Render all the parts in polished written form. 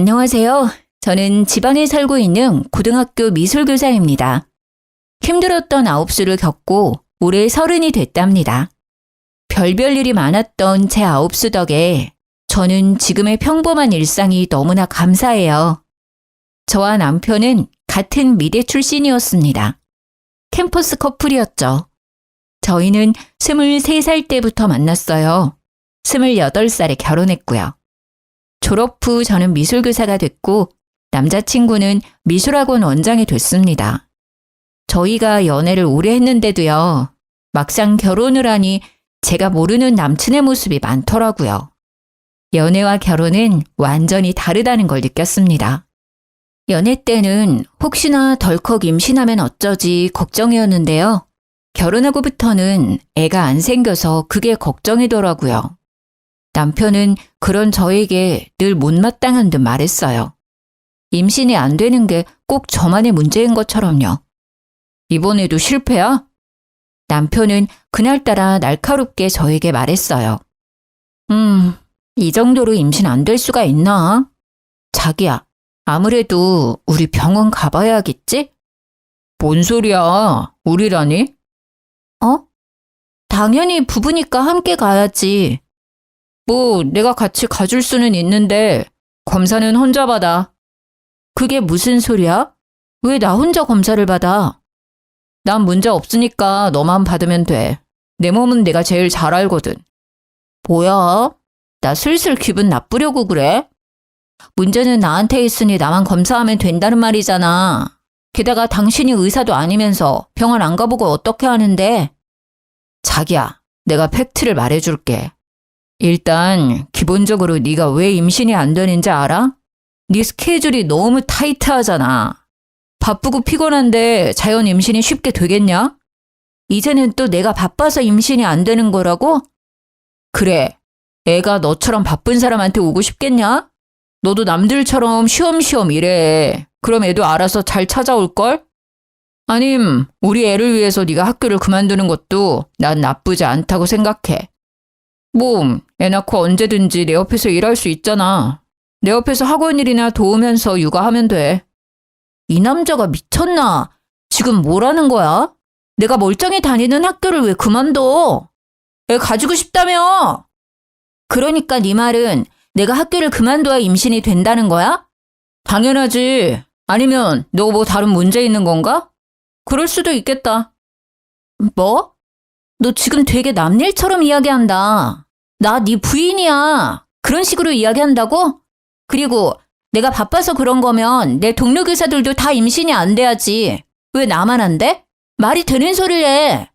안녕하세요. 저는 지방에 살고 있는 고등학교 미술교사입니다. 힘들었던 아홉수를 겪고 올해 30이 됐답니다. 별별 일이 많았던 제 아홉수 덕에 저는 지금의 평범한 일상이 너무나 감사해요. 저와 남편은 같은 미대 출신이었습니다. 캠퍼스 커플이었죠. 저희는 23살 때부터 만났어요. 28살에 결혼했고요. 졸업 후 저는 미술교사가 됐고 남자친구는 미술학원 원장이 됐습니다. 저희가 연애를 오래 했는데도요. 막상 결혼을 하니 제가 모르는 남친의 모습이 많더라고요. 연애와 결혼은 완전히 다르다는 걸 느꼈습니다. 연애 때는 혹시나 덜컥 임신하면 어쩌지 걱정이었는데요. 결혼하고부터는 애가 안 생겨서 그게 걱정이더라고요. 남편은 그런 저에게 늘 못마땅한 듯 말했어요. 임신이 안 되는 게 꼭 저만의 문제인 것처럼요. 이번에도 실패야? 남편은 그날따라 날카롭게 저에게 말했어요. 이 정도로 임신 안 될 수가 있나? 자기야, 아무래도 우리 병원 가봐야겠지? 뭔 소리야, 우리라니? 당연히 부부니까 함께 가야지. 뭐 내가 같이 가줄 수는 있는데 검사는 혼자 받아. 그게 무슨 소리야? 왜 나 혼자 검사를 받아? 난 문제 없으니까 너만 받으면 돼. 내 몸은 내가 제일 잘 알거든. 뭐야? 나 슬슬 기분 나쁘려고 그래? 문제는 나한테 있으니 나만 검사하면 된다는 말이잖아. 게다가 당신이 의사도 아니면서 병원 안 가보고 어떻게 하는데? 자기야, 내가 팩트를 말해줄게. 일단 기본적으로 네가 왜 임신이 안 되는지 알아? 네 스케줄이 너무 타이트하잖아. 바쁘고 피곤한데 자연 임신이 쉽게 되겠냐? 이제는 또 내가 바빠서 임신이 안 되는 거라고? 그래, 애가 너처럼 바쁜 사람한테 오고 싶겠냐? 너도 남들처럼 쉬엄쉬엄 일해. 그럼 애도 알아서 잘 찾아올걸? 아님 우리 애를 위해서 네가 학교를 그만두는 것도 난 나쁘지 않다고 생각해. 뭐 애 낳고 언제든지 내 옆에서 일할 수 있잖아. 내 옆에서 학원 일이나 도우면서 육아하면 돼. 이 남자가 미쳤나? 지금 뭐라는 거야? 내가 멀쩡히 다니는 학교를 왜 그만둬? 애 가지고 싶다며? 그러니까 네 말은 내가 학교를 그만둬야 임신이 된다는 거야? 당연하지. 아니면 너 뭐 다른 문제 있는 건가? 그럴 수도 있겠다. 뭐? 너 지금 되게 남일처럼 이야기한다. 나 네 부인이야. 그런 식으로 이야기한다고? 그리고 내가 바빠서 그런 거면 내 동료 교사들도 다 임신이 안 돼야지. 왜 나만 안 돼? 말이 되는 소리를 해.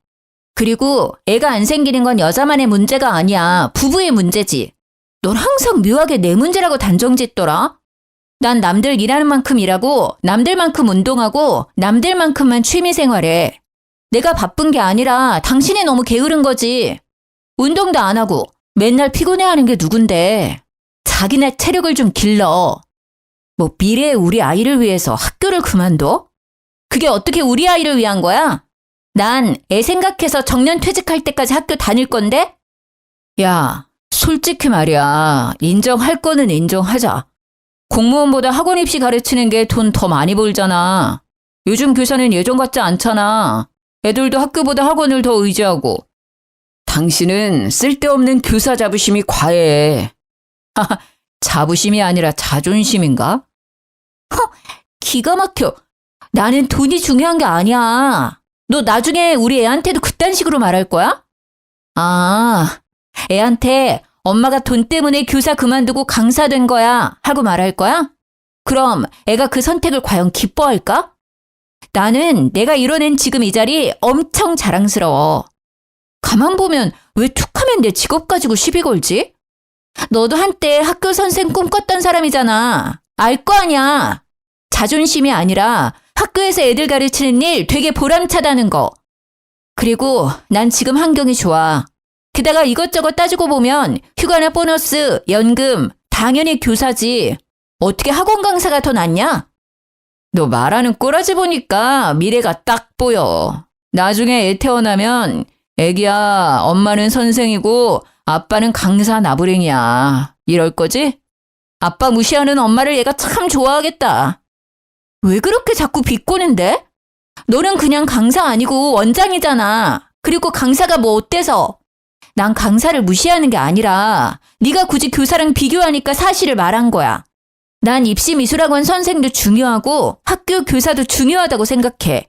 그리고 애가 안 생기는 건 여자만의 문제가 아니야. 부부의 문제지. 넌 항상 묘하게 내 문제라고 단정짓더라. 난 남들 일하는 만큼 일하고 남들만큼 운동하고 남들만큼만 취미생활해. 내가 바쁜 게 아니라 당신이 너무 게으른 거지. 운동도 안 하고 맨날 피곤해하는 게 누군데. 자기네 체력을 좀 길러. 뭐 미래의 우리 아이를 위해서 학교를 그만둬? 그게 어떻게 우리 아이를 위한 거야? 난 애 생각해서 정년 퇴직할 때까지 학교 다닐 건데? 야, 솔직히 말이야. 인정할 거는 인정하자. 공무원보다 학원 입시 가르치는 게 돈 더 많이 벌잖아. 요즘 교사는 예전 같지 않잖아. 애들도 학교보다 학원을 더 의지하고. 당신은 쓸데없는 교사 자부심이 과해. 하하, 자부심이 아니라 자존심인가? 기가 막혀. 나는 돈이 중요한 게 아니야. 너 나중에 우리 애한테도 그딴 식으로 말할 거야? 아, 애한테 엄마가 돈 때문에 교사 그만두고 강사 된 거야 하고 말할 거야? 그럼 애가 그 선택을 과연 기뻐할까? 나는 내가 이뤄낸 지금 이 자리 엄청 자랑스러워. 가만 보면 왜 툭하면 내 직업 가지고 시비 걸지? 너도 한때 학교 선생 꿈꿨던 사람이잖아. 알 거 아니야. 자존심이 아니라 학교에서 애들 가르치는 일 되게 보람차다는 거. 그리고 난 지금 환경이 좋아. 게다가 이것저것 따지고 보면 휴가나 보너스, 연금, 당연히 교사지. 어떻게 학원 강사가 더 낫냐? 너 말하는 꼬라지 보니까 미래가 딱 보여. 나중에 애 태어나면 애기야, 엄마는 선생이고 아빠는 강사 나부랭이야. 이럴 거지? 아빠 무시하는 엄마를 얘가 참 좋아하겠다. 왜 그렇게 자꾸 비꼬는데? 너는 그냥 강사 아니고 원장이잖아. 그리고 강사가 뭐 어때서? 난 강사를 무시하는 게 아니라 네가 굳이 교사랑 비교하니까 사실을 말한 거야. 난 입시미술학원 선생도 중요하고 학교 교사도 중요하다고 생각해.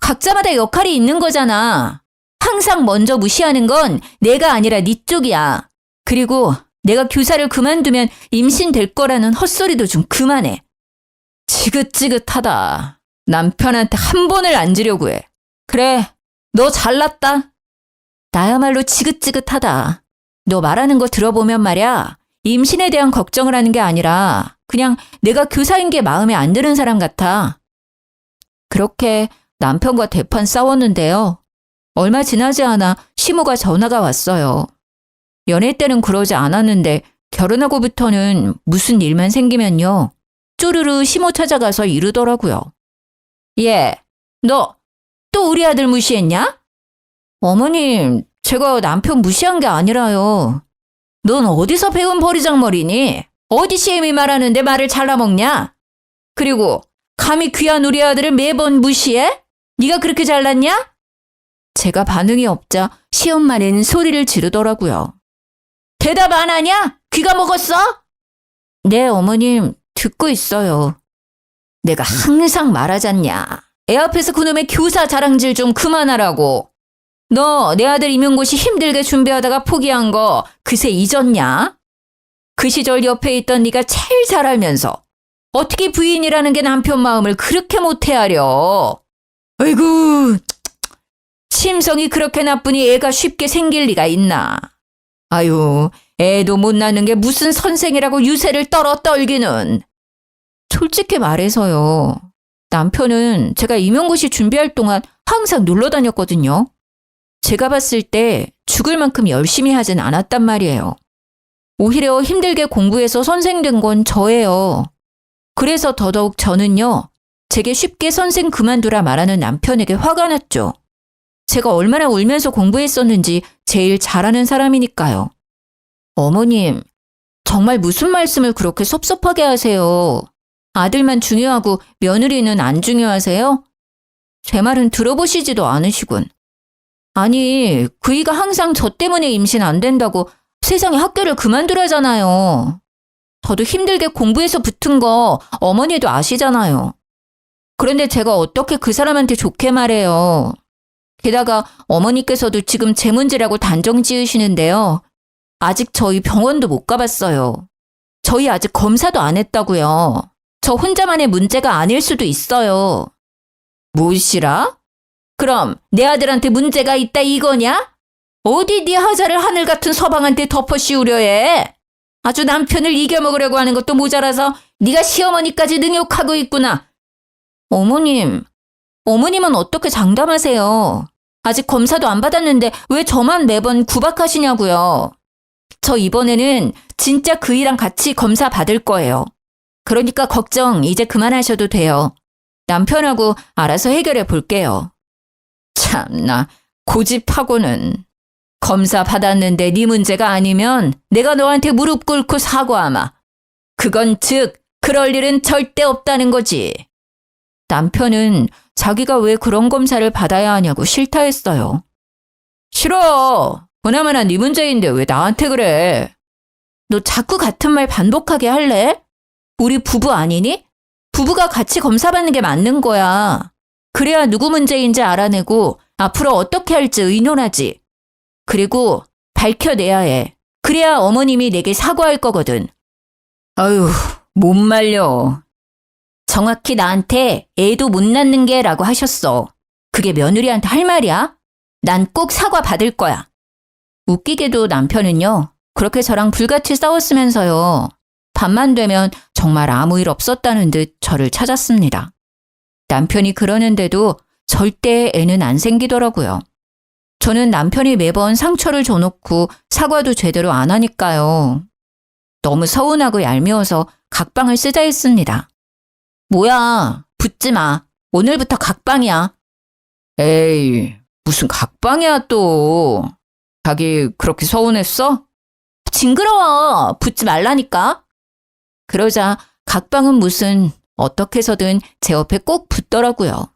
각자마다 역할이 있는 거잖아. 항상 먼저 무시하는 건 내가 아니라 네 쪽이야. 그리고 내가 교사를 그만두면 임신될 거라는 헛소리도 좀 그만해. 지긋지긋하다. 남편한테 한 번을 앉으려고 해. 그래, 너 잘났다. 나야말로 지긋지긋하다. 너 말하는 거 들어보면 말이야. 임신에 대한 걱정을 하는 게 아니라 그냥 내가 교사인 게 마음에 안 드는 사람 같아. 그렇게 남편과 대판 싸웠는데요. 얼마 지나지 않아 시모가 전화가 왔어요. 연애 때는 그러지 않았는데 결혼하고부터는 무슨 일만 생기면요. 쪼르르 시모 찾아가서 이러더라고요. 얘, 너 또 우리 아들 무시했냐? 어머님, 제가 남편 무시한 게 아니라요. 넌 어디서 배운 버리장머리니? 어디 시엠이 말하는데 말을 잘라먹냐? 그리고 감히 귀한 우리 아들을 매번 무시해? 네가 그렇게 잘났냐? 제가 반응이 없자 시엄마는 소리를 지르더라고요. 대답 안 하냐? 귀가 먹었어? 네, 어머님, 듣고 있어요. 내가 항상 말하잖냐. 애 앞에서 그놈의 교사 자랑질 좀 그만하라고. 너 내 아들 임용고시 힘들게 준비하다가 포기한 거 그새 잊었냐? 그 시절 옆에 있던 네가 제일 잘 알면서 어떻게 부인이라는 게 남편 마음을 그렇게 못 헤아려. 아이고, 심성이 그렇게 나쁘니 애가 쉽게 생길 리가 있나. 아유, 애도 못 낳는 게 무슨 선생이라고 유세를 떨기는. 솔직히 말해서요. 남편은 제가 임용고시 준비할 동안 항상 놀러 다녔거든요. 제가 봤을 때 죽을 만큼 열심히 하진 않았단 말이에요. 오히려 힘들게 공부해서 선생 된 건 저예요. 그래서 더더욱 저는요. 제게 쉽게 선생 그만두라 말하는 남편에게 화가 났죠. 제가 얼마나 울면서 공부했었는지 제일 잘하는 사람이니까요. 어머님, 정말 무슨 말씀을 그렇게 섭섭하게 하세요. 아들만 중요하고 며느리는 안 중요하세요? 제 말은 들어보시지도 않으시군. 아니, 그이가 항상 저 때문에 임신 안 된다고 세상에 학교를 그만두라잖아요. 저도 힘들게 공부해서 붙은 거 어머니도 아시잖아요. 그런데 제가 어떻게 그 사람한테 좋게 말해요. 게다가 어머니께서도 지금 제 문제라고 단정 지으시는데요. 아직 저희 병원도 못 가봤어요. 저희 아직 검사도 안 했다고요. 저 혼자만의 문제가 아닐 수도 있어요. 무엇이라? 그럼 내 아들한테 문제가 있다 이거냐? 어디 네 하자를 하늘 같은 서방한테 덮어 씌우려 해? 아주 남편을 이겨먹으려고 하는 것도 모자라서 네가 시어머니까지 능욕하고 있구나. 어머님은 어떻게 장담하세요? 아직 검사도 안 받았는데 왜 저만 매번 구박하시냐고요. 저 이번에는 진짜 그이랑 같이 검사 받을 거예요. 그러니까 걱정 이제 그만하셔도 돼요. 남편하고 알아서 해결해 볼게요. 참나, 고집하고는. 검사 받았는데 네 문제가 아니면 내가 너한테 무릎 꿇고 사과하마. 그건 즉 그럴 일은 절대 없다는 거지. 남편은 자기가 왜 그런 검사를 받아야 하냐고 싫다 했어요. 싫어. 보나마나 네 문제인데 왜 나한테 그래. 너 자꾸 같은 말 반복하게 할래? 우리 부부 아니니? 부부가 같이 검사받는 게 맞는 거야. 그래야 누구 문제인지 알아내고 앞으로 어떻게 할지 의논하지. 그리고 밝혀내야 해. 그래야 어머님이 내게 사과할 거거든. 아유, 못 말려. 정확히 나한테 애도 못 낳는 게라고 하셨어. 그게 며느리한테 할 말이야? 난 꼭 사과 받을 거야. 웃기게도 남편은요. 그렇게 저랑 불같이 싸웠으면서요. 밤만 되면 정말 아무 일 없었다는 듯 저를 찾았습니다. 남편이 그러는데도 절대 애는 안 생기더라고요. 저는 남편이 매번 상처를 줘놓고 사과도 제대로 안 하니까요. 너무 서운하고 얄미워서 각방을 쓰자 했습니다. 뭐야, 붙지 마. 오늘부터 각방이야. 에이, 무슨 각방이야 또. 자기 그렇게 서운했어? 징그러워. 붙지 말라니까. 그러자 각방은 무슨 어떻게 해서든 제 옆에 꼭 붙더라고요.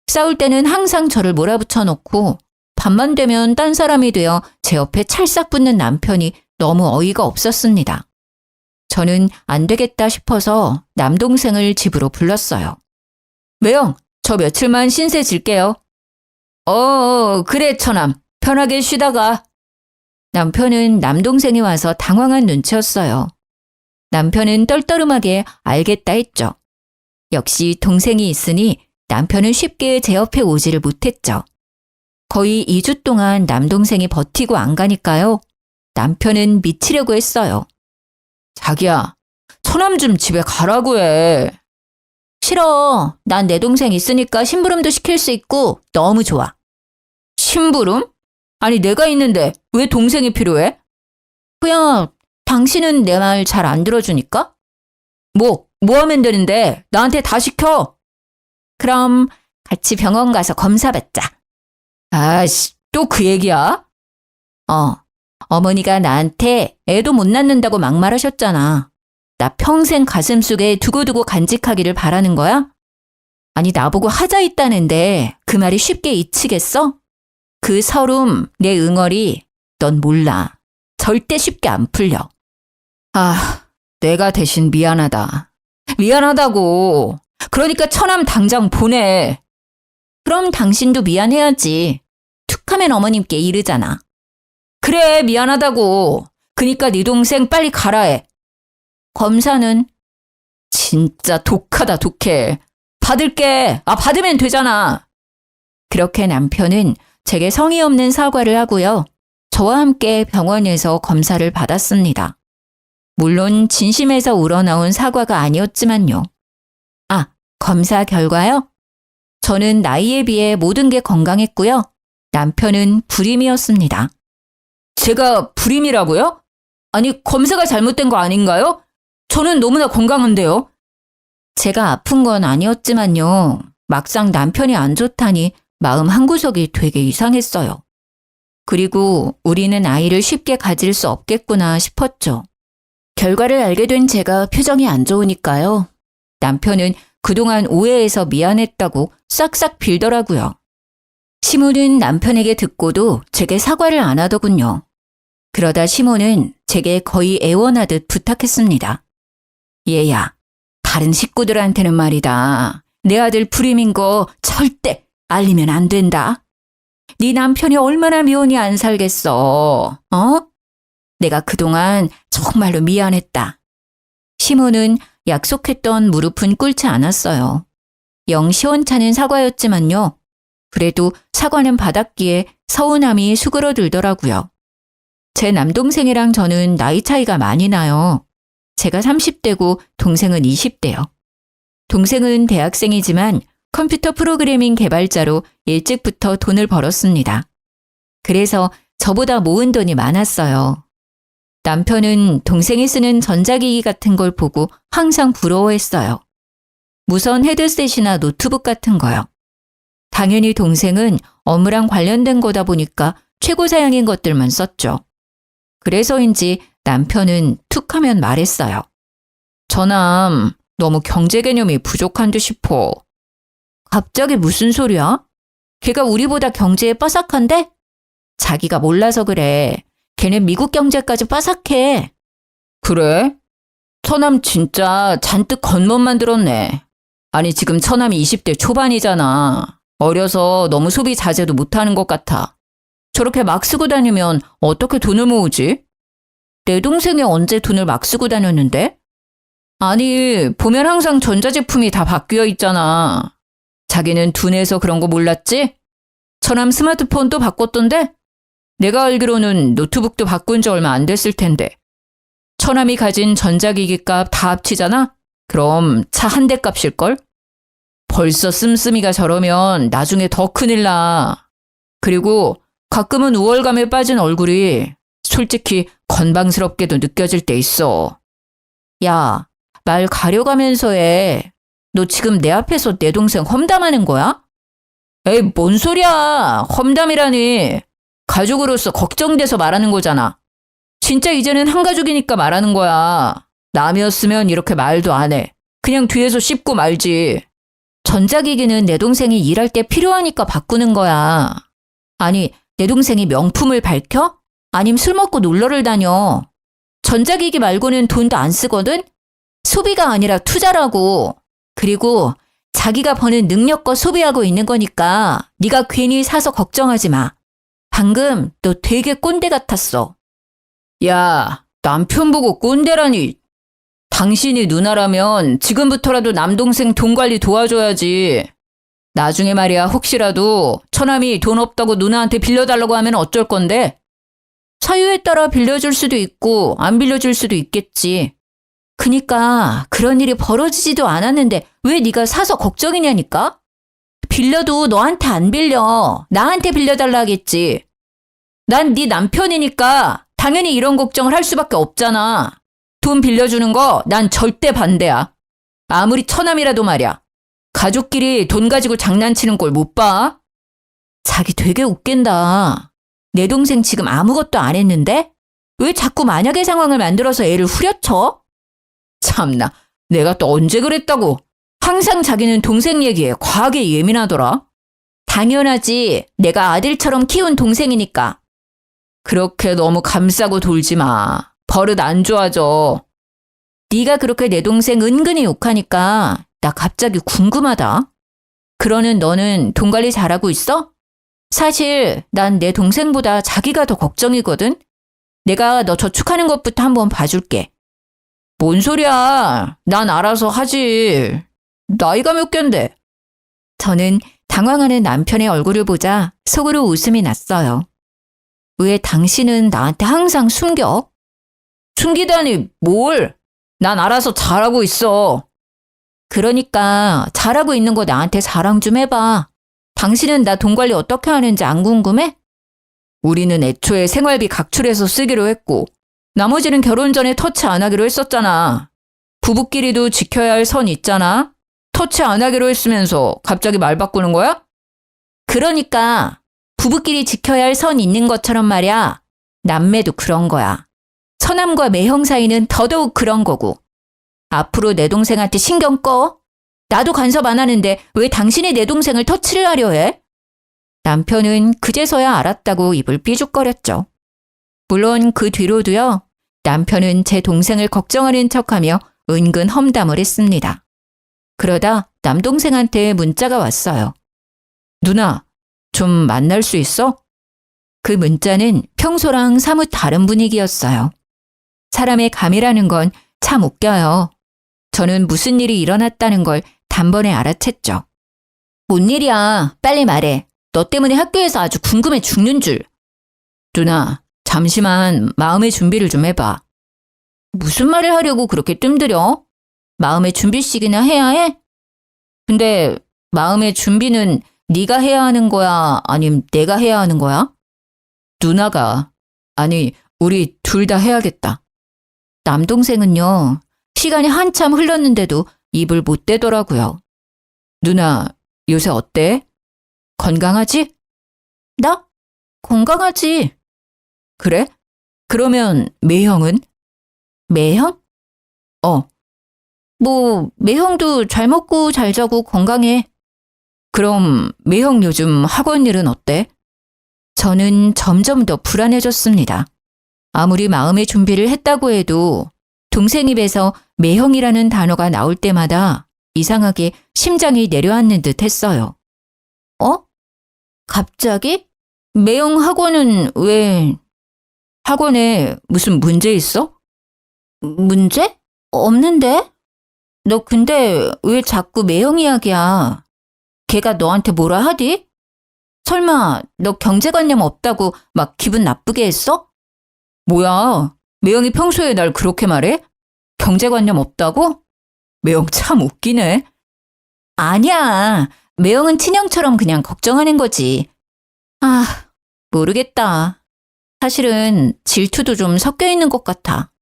싸울 때는 항상 저를 몰아붙여 놓고 밤만 되면 딴 사람이 되어 제 옆에 찰싹 붙는 남편이 너무 어이가 없었습니다. 저는 안 되겠다 싶어서 남동생을 집으로 불렀어요. 매영, 저 며칠만 신세 질게요. 그래 처남. 편하게 쉬다가. 남편은 남동생이 와서 당황한 눈치였어요. 남편은 떨떠름하게 알겠다 했죠. 역시 동생이 있으니 남편은 쉽게 제 옆에 오지를 못했죠. 거의 2주 동안 남동생이 버티고 안 가니까요. 남편은 미치려고 했어요. 자기야, 처남 좀 집에 가라고 해. 싫어. 난 내 동생 있으니까 심부름도 시킬 수 있고 너무 좋아. 심부름? 아니 내가 있는데 왜 동생이 필요해? 그냥 당신은 내 말 잘 안 들어주니까? 뭐 하면 되는데 나한테 다 시켜. 그럼 같이 병원 가서 검사 받자. 아씨, 또 그 얘기야? 어머니가 나한테 애도 못 낳는다고 막말하셨잖아. 나 평생 가슴속에 두고두고 간직하기를 바라는 거야? 아니 나보고 하자 있다는데 그 말이 쉽게 잊히겠어? 그 서름, 내 응어리 넌 몰라. 절대 쉽게 안 풀려. 내가 대신 미안하다. 미안하다고. 그러니까 처남 당장 보내. 그럼 당신도 미안해야지. 툭하면 어머님께 이르잖아. 그래, 미안하다고. 그니까 네 동생 빨리 가라 해. 검사는? 진짜 독하다, 독해. 받을게. 받으면 되잖아. 그렇게 남편은 제게 성의 없는 사과를 하고요. 저와 함께 병원에서 검사를 받았습니다. 물론 진심에서 우러나온 사과가 아니었지만요. 검사 결과요? 저는 나이에 비해 모든 게 건강했고요. 남편은 불임이었습니다. 제가 불임이라고요? 아니, 검사가 잘못된 거 아닌가요? 저는 너무나 건강한데요. 제가 아픈 건 아니었지만요. 막상 남편이 안 좋다니 마음 한구석이 되게 이상했어요. 그리고 우리는 아이를 쉽게 가질 수 없겠구나 싶었죠. 결과를 알게 된 제가 표정이 안 좋으니까요. 남편은 그동안 오해해서 미안했다고 싹싹 빌더라고요. 시모는 남편에게 듣고도 제게 사과를 안 하더군요. 그러다 시모는 제게 거의 애원하듯 부탁했습니다. 얘야, 다른 식구들한테는 말이다. 내 아들 불임인 거 절대 알리면 안 된다. 네 남편이 얼마나 미운이 안 살겠어. 내가 그동안 정말로 미안했다. 시모는 약속했던 무릎은 꿇지 않았어요. 영 시원찮은 사과였지만요. 그래도 사과는 받았기에 서운함이 수그러들더라고요. 제 남동생이랑 저는 나이 차이가 많이 나요. 제가 30대고 동생은 20대요. 동생은 대학생이지만 컴퓨터 프로그래밍 개발자로 일찍부터 돈을 벌었습니다. 그래서 저보다 모은 돈이 많았어요. 남편은 동생이 쓰는 전자기기 같은 걸 보고 항상 부러워했어요. 무선 헤드셋이나 노트북 같은 거요. 당연히 동생은 업무랑 관련된 거다 보니까 최고 사양인 것들만 썼죠. 그래서인지 남편은 툭 하면 말했어요. 저남 너무 경제 개념이 부족한 듯 싶어. 갑자기 무슨 소리야? 걔가 우리보다 경제에 빠삭한데? 자기가 몰라서 그래. 걔는 미국 경제까지 빠삭해. 그래? 처남 진짜 잔뜩 겉멋만 들었네. 아니 지금 처남이 20대 초반이잖아. 어려서 너무 소비 자제도 못하는 것 같아. 저렇게 막 쓰고 다니면 어떻게 돈을 모으지? 내 동생이 언제 돈을 막 쓰고 다녔는데? 아니 보면 항상 전자제품이 다 바뀌어 있잖아. 자기는 둔해서 그런 거 몰랐지? 처남 스마트폰도 바꿨던데? 내가 알기로는 노트북도 바꾼 지 얼마 안 됐을 텐데. 처남이 가진 전자기기 값 다 합치잖아? 그럼 차 한 대 값일걸? 벌써 씀씀이가 저러면 나중에 더 큰일 나. 그리고 가끔은 우월감에 빠진 얼굴이 솔직히 건방스럽게도 느껴질 때 있어. 야, 말 가려가면서 해. 너 지금 내 앞에서 내 동생 험담하는 거야? 에이, 뭔 소리야. 험담이라니. 가족으로서 걱정돼서 말하는 거잖아. 진짜 이제는 한 가족이니까 말하는 거야. 남이었으면 이렇게 말도 안 해. 그냥 뒤에서 씹고 말지. 전자기기는 내 동생이 일할 때 필요하니까 바꾸는 거야. 아니, 내 동생이 명품을 밝혀? 아님 술 먹고 놀러를 다녀. 전자기기 말고는 돈도 안 쓰거든? 소비가 아니라 투자라고. 그리고 자기가 버는 능력껏 소비하고 있는 거니까 네가 괜히 사서 걱정하지 마. 방금 너 되게 꼰대 같았어. 야, 남편 보고 꼰대라니. 당신이 누나라면 지금부터라도 남동생 돈 관리 도와줘야지. 나중에 말이야 혹시라도 처남이 돈 없다고 누나한테 빌려달라고 하면 어쩔 건데? 사유에 따라 빌려줄 수도 있고 안 빌려줄 수도 있겠지. 그니까 그런 일이 벌어지지도 않았는데 왜 네가 사서 걱정이냐니까? 빌려도 너한테 안 빌려. 나한테 빌려달라 하겠지. 난 네 남편이니까 당연히 이런 걱정을 할 수밖에 없잖아. 돈 빌려주는 거 난 절대 반대야. 아무리 처남이라도 말이야. 가족끼리 돈 가지고 장난치는 꼴 못 봐? 자기 되게 웃긴다. 내 동생 지금 아무것도 안 했는데? 왜 자꾸 만약의 상황을 만들어서 애를 후려쳐? 참나, 내가 또 언제 그랬다고. 항상 자기는 동생 얘기에 과하게 예민하더라. 당연하지. 내가 아들처럼 키운 동생이니까. 그렇게 너무 감싸고 돌지 마. 버릇 안 좋아져. 네가 그렇게 내 동생 은근히 욕하니까 나 갑자기 궁금하다. 그러는 너는 돈 관리 잘하고 있어? 사실 난 내 동생보다 자기가 더 걱정이거든. 내가 너 저축하는 것부터 한번 봐줄게. 뭔 소리야. 난 알아서 하지. 나이가 몇 갠데? 저는 당황하는 남편의 얼굴을 보자 속으로 웃음이 났어요. 왜 당신은 나한테 항상 숨겨? 숨기다니 뭘? 난 알아서 잘하고 있어. 그러니까 잘하고 있는 거 나한테 자랑 좀 해봐. 당신은 나 돈 관리 어떻게 하는지 안 궁금해? 우리는 애초에 생활비 각출해서 쓰기로 했고 나머지는 결혼 전에 터치 안 하기로 했었잖아. 부부끼리도 지켜야 할 선 있잖아. 터치 안 하기로 했으면서 갑자기 말 바꾸는 거야? 그러니까 부부끼리 지켜야 할 선 있는 것처럼 말이야. 남매도 그런 거야. 처남과 매형 사이는 더더욱 그런 거고. 앞으로 내 동생한테 신경 꺼. 나도 간섭 안 하는데 왜 당신이 내 동생을 터치를 하려 해? 남편은 그제서야 알았다고 입을 삐죽거렸죠. 물론 그 뒤로도요. 남편은 제 동생을 걱정하는 척하며 은근 험담을 했습니다. 그러다 남동생한테 문자가 왔어요. 누나, 좀 만날 수 있어? 그 문자는 평소랑 사뭇 다른 분위기였어요. 사람의 감이라는 건 참 웃겨요. 저는 무슨 일이 일어났다는 걸 단번에 알아챘죠. 뭔 일이야? 빨리 말해. 너 때문에 학교에서 아주 궁금해 죽는 줄. 누나, 잠시만 마음의 준비를 좀 해봐. 무슨 말을 하려고 그렇게 뜸들여? 마음의 준비씩이나 해야 해? 근데 마음의 준비는 네가 해야 하는 거야? 아님 내가 해야 하는 거야? 누나가. 아니, 우리 둘 다 해야겠다. 남동생은요. 시간이 한참 흘렀는데도 입을 못 대더라고요. 누나, 요새 어때? 건강하지? 나? 건강하지. 그래? 그러면 매형은? 매형? 매형도 잘 먹고 잘 자고 건강해. 그럼 매형 요즘 학원 일은 어때? 저는 점점 더 불안해졌습니다. 아무리 마음의 준비를 했다고 해도 동생 입에서 매형이라는 단어가 나올 때마다 이상하게 심장이 내려앉는 듯 했어요. 갑자기? 매형 학원은 왜? 학원에 무슨 문제 있어? 문제? 없는데? 너 근데 왜 자꾸 매형 이야기야? 걔가 너한테 뭐라 하디? 설마 너 경제관념 없다고 막 기분 나쁘게 했어? 뭐야, 매형이 평소에 날 그렇게 말해? 경제관념 없다고? 매형 참 웃기네. 아니야, 매형은 친형처럼 그냥 걱정하는 거지. 모르겠다. 사실은 질투도 좀 섞여 있는 것 같아.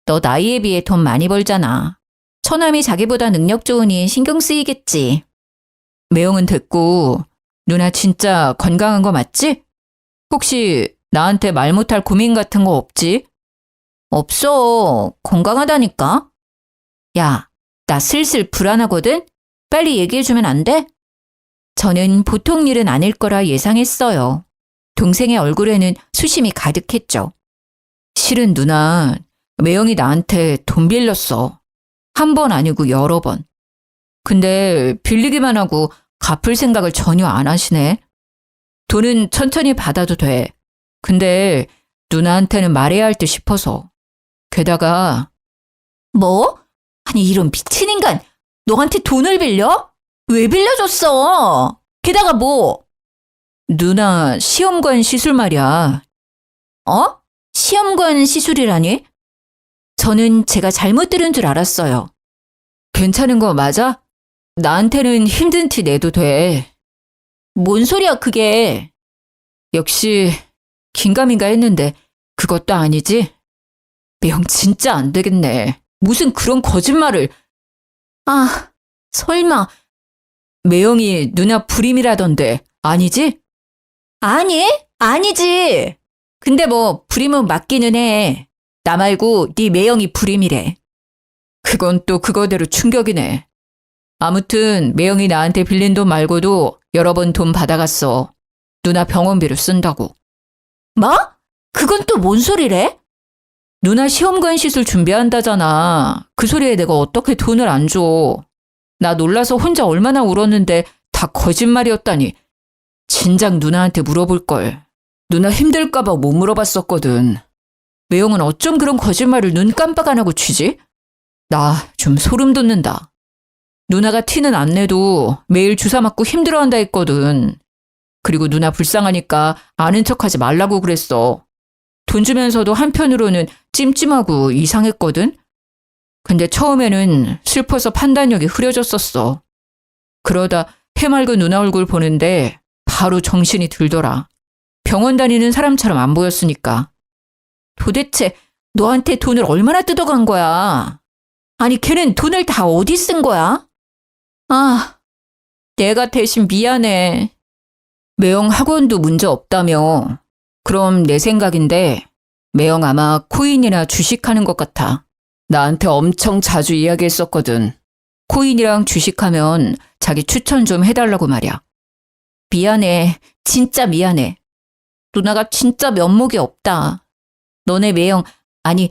너 나이에 비해 돈 많이 벌잖아. 처남이 자기보다 능력 좋으니 신경 쓰이겠지. 매형은 됐고 누나 진짜 건강한 거 맞지? 혹시 나한테 말 못할 고민 같은 거 없지? 없어. 건강하다니까. 야, 나 슬슬 불안하거든? 빨리 얘기해주면 안 돼? 저는 보통 일은 아닐 거라 예상했어요. 동생의 얼굴에는 수심이 가득했죠. 실은 누나, 매형이 나한테 돈 빌렸어. 한 번 아니고 여러 번. 근데 빌리기만 하고 갚을 생각을 전혀 안 하시네. 돈은 천천히 받아도 돼. 근데 누나한테는 말해야 할 듯 싶어서. 게다가 뭐? 아니 이런 미친 인간, 너한테 돈을 빌려? 왜 빌려줬어? 게다가 뭐? 누나 시험관 시술 말이야. 어? 시험관 시술이라니? 저는 제가 잘못 들은 줄 알았어요. 괜찮은 거 맞아? 나한테는 힘든 티 내도 돼. 뭔 소리야 그게. 역시 긴가민가 했는데 그것도 아니지? 매형 진짜 안 되겠네. 무슨 그런 거짓말을. 아, 설마. 매형이 누나 불임이라던데 아니지? 아니, 아니지. 근데 뭐 불임은 맞기는 해. 나 말고 네 매형이 불임이래. 그건 또 그거대로 충격이네. 아무튼 매형이 나한테 빌린 돈 말고도 여러 번 돈 받아갔어. 누나 병원비로 쓴다고. 뭐? 그건 또 뭔 소리래? 누나 시험관 시술 준비한다잖아. 그 소리에 내가 어떻게 돈을 안 줘. 나 놀라서 혼자 얼마나 울었는데 다 거짓말이었다니. 진작 누나한테 물어볼걸. 누나 힘들까봐 못 물어봤었거든. 매형은 어쩜 그런 거짓말을 눈 깜빡 안 하고 치지? 나 좀 소름 돋는다. 누나가 티는 안 내도 매일 주사 맞고 힘들어한다 했거든. 그리고 누나 불쌍하니까 아는 척하지 말라고 그랬어. 돈 주면서도 한편으로는 찜찜하고 이상했거든. 근데 처음에는 슬퍼서 판단력이 흐려졌었어. 그러다 해맑은 누나 얼굴 보는데 바로 정신이 들더라. 병원 다니는 사람처럼 안 보였으니까. 도대체 너한테 돈을 얼마나 뜯어간 거야? 아니 걔는 돈을 다 어디 쓴 거야? 아, 내가 대신 미안해. 매형 학원도 문제 없다며. 그럼 내 생각인데 매형 아마 코인이나 주식하는 것 같아. 나한테 엄청 자주 이야기했었거든. 코인이랑 주식하면 자기 추천 좀 해달라고 말이야. 미안해. 진짜 미안해. 누나가 진짜 면목이 없다. 너네 매형, 아니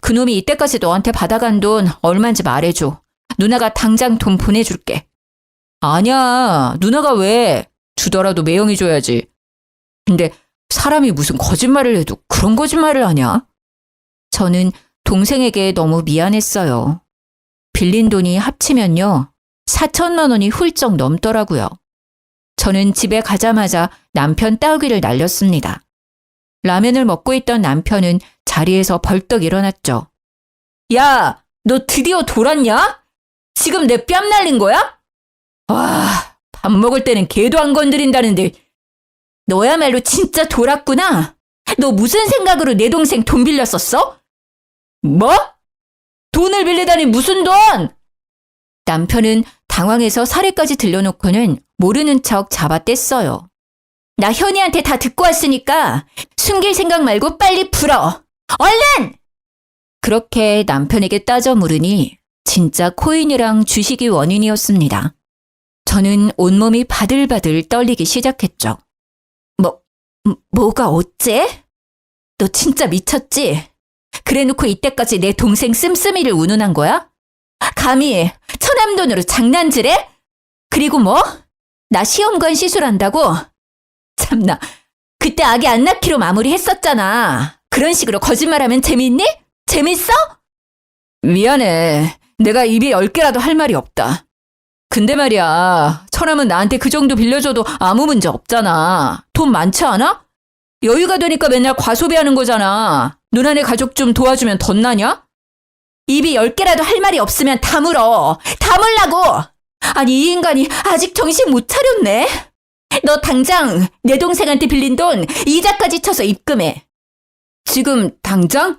그놈이 이때까지 너한테 받아간 돈 얼마인지 말해줘. 누나가 당장 돈 보내줄게. 아니야. 누나가 왜? 주더라도 매형이 줘야지. 근데 사람이 무슨 거짓말을 해도 그런 거짓말을 하냐? 저는 동생에게 너무 미안했어요. 빌린 돈이 합치면요. 4천만 원이 훌쩍 넘더라고요. 저는 집에 가자마자 남편 따귀를 날렸습니다. 라면을 먹고 있던 남편은 자리에서 벌떡 일어났죠. 야, 너 드디어 돌았냐? 지금 내 뺨 날린 거야? 와, 밥 먹을 때는 개도 안 건드린다는데 너야말로 진짜 돌았구나. 너 무슨 생각으로 내 동생 돈 빌렸었어? 뭐? 돈을 빌리다니 무슨 돈? 남편은 당황해서 사례까지 들려놓고는 모르는 척 잡아뗐어요. 나 현이한테 다 듣고 왔으니까 숨길 생각 말고 빨리 풀어. 얼른! 그렇게 남편에게 따져 물으니 진짜 코인이랑 주식이 원인이었습니다. 저는 온몸이 바들바들 떨리기 시작했죠. 뭐가 어째? 너 진짜 미쳤지? 그래놓고 이때까지 내 동생 씀씀이를 운운한 거야? 감히 처남돈으로 장난질해? 그리고 뭐? 나 시험관 시술한다고? 참나, 그때 아기 안 낳기로 마무리했었잖아. 그런 식으로 거짓말하면 재밌니? 재밌어? 미안해. 내가 입이 10개라도 할 말이 없다. 근데 말이야, 처남은 나한테 그 정도 빌려줘도 아무 문제 없잖아. 돈 많지 않아? 여유가 되니까 맨날 과소비하는 거잖아. 누나네 가족 좀 도와주면 덧나냐? 입이 10개라도 할 말이 없으면 다물어. 다물라고! 아니 이 인간이 아직 정신 못 차렸네. 너 당장 내 동생한테 빌린 돈 이자까지 쳐서 입금해. 지금 당장?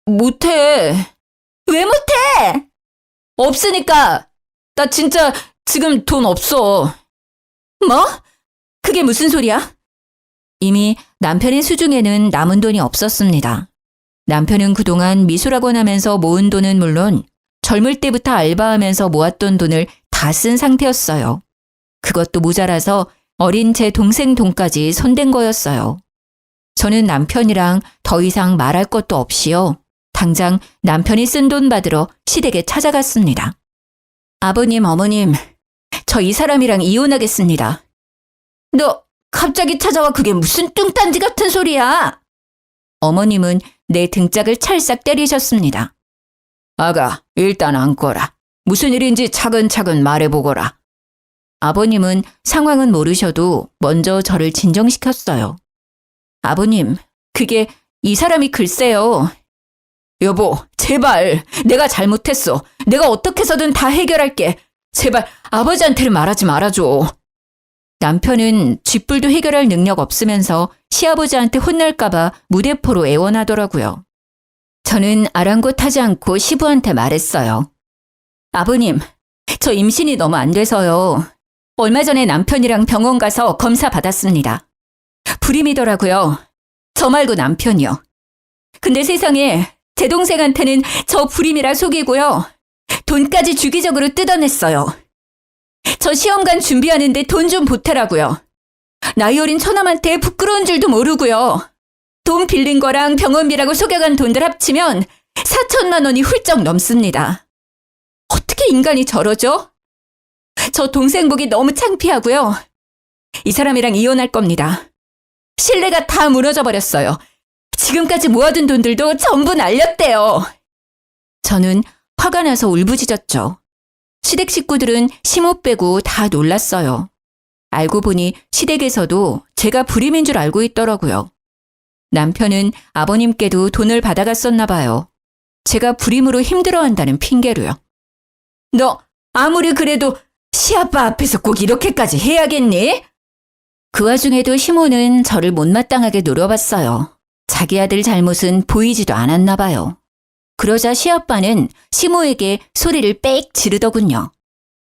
못해. 왜 못해? 없으니까. 나 진짜 지금 돈 없어. 뭐? 그게 무슨 소리야? 이미 남편의 수중에는 남은 돈이 없었습니다. 남편은 그동안 미술학원 하면서 모은 돈은 물론 젊을 때부터 알바하면서 모았던 돈을 다 쓴 상태였어요. 그것도 모자라서 어린 제 동생 돈까지 손댄 거였어요. 저는 남편이랑 더 이상 말할 것도 없이요. 당장 남편이 쓴 돈 받으러 시댁에 찾아갔습니다. 아버님, 어머님, 저 이 사람이랑 이혼하겠습니다. 너 갑자기 찾아와 그게 무슨 뚱딴지 같은 소리야? 어머님은 내 등짝을 찰싹 때리셨습니다. 아가, 일단 앉거라. 무슨 일인지 차근차근 말해보거라. 아버님은 상황은 모르셔도 먼저 저를 진정시켰어요. 아버님, 그게 이 사람이 글쎄요. 여보, 제발 내가 잘못했어. 내가 어떻게 해서든 다 해결할게. 제발 아버지한테는 말하지 말아줘. 남편은 쥐뿔도 해결할 능력 없으면서 시아버지한테 혼날까봐 무대포로 애원하더라고요. 저는 아랑곳하지 않고 시부한테 말했어요. 아버님, 저 임신이 너무 안 돼서요. 얼마 전에 남편이랑 병원 가서 검사 받았습니다. 불임이더라고요. 저 말고 남편이요. 근데 세상에 제 동생한테는 저 불임이라 속이고요. 돈까지 주기적으로 뜯어냈어요. 저 시험관 준비하는데 돈 좀 보태라고요. 나이 어린 처남한테 부끄러운 줄도 모르고요. 돈 빌린 거랑 병원비라고 속여간 돈들 합치면 4천만 원이 훌쩍 넘습니다. 어떻게 인간이 저러죠? 저 동생 보기 너무 창피하고요. 이 사람이랑 이혼할 겁니다. 신뢰가 다 무너져 버렸어요. 지금까지 모아둔 돈들도 전부 날렸대요. 저는 화가 나서 울부짖었죠. 시댁 식구들은 시모 빼고 다 놀랐어요. 알고 보니 시댁에서도 제가 불임인 줄 알고 있더라고요. 남편은 아버님께도 돈을 받아갔었나 봐요. 제가 불임으로 힘들어한다는 핑계로요. 너 아무리 그래도 시아빠 앞에서 꼭 이렇게까지 해야겠니? 그 와중에도 시모는 저를 못마땅하게 노려봤어요. 자기 아들 잘못은 보이지도 않았나 봐요. 그러자 시아빠는 시모에게 소리를 빽 지르더군요.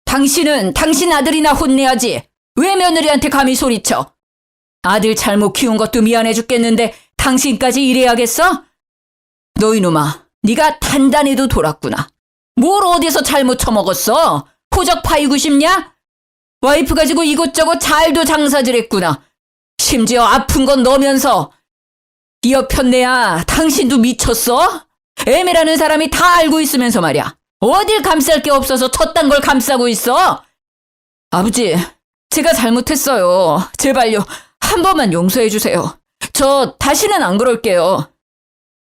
당신은 당신 아들이나 혼내야지. 왜 며느리한테 감히 소리쳐? 아들 잘못 키운 것도 미안해 죽겠는데 당신까지 이래야겠어? 너 이놈아, 네가 단단해도 돌았구나. 뭘 어디서 잘못 처먹었어? 호적 파이고 싶냐? 와이프 가지고 이곳저곳 잘도 장사질했구나. 심지어 아픈 건 너면서. 이 여편네야, 당신도 미쳤어? 애매라는 사람이 다 알고 있으면서 말이야. 어딜 감쌀 게 없어서 저딴 걸 감싸고 있어? 아버지, 제가 잘못했어요. 제발요. 한 번만 용서해 주세요. 저 다시는 안 그럴게요.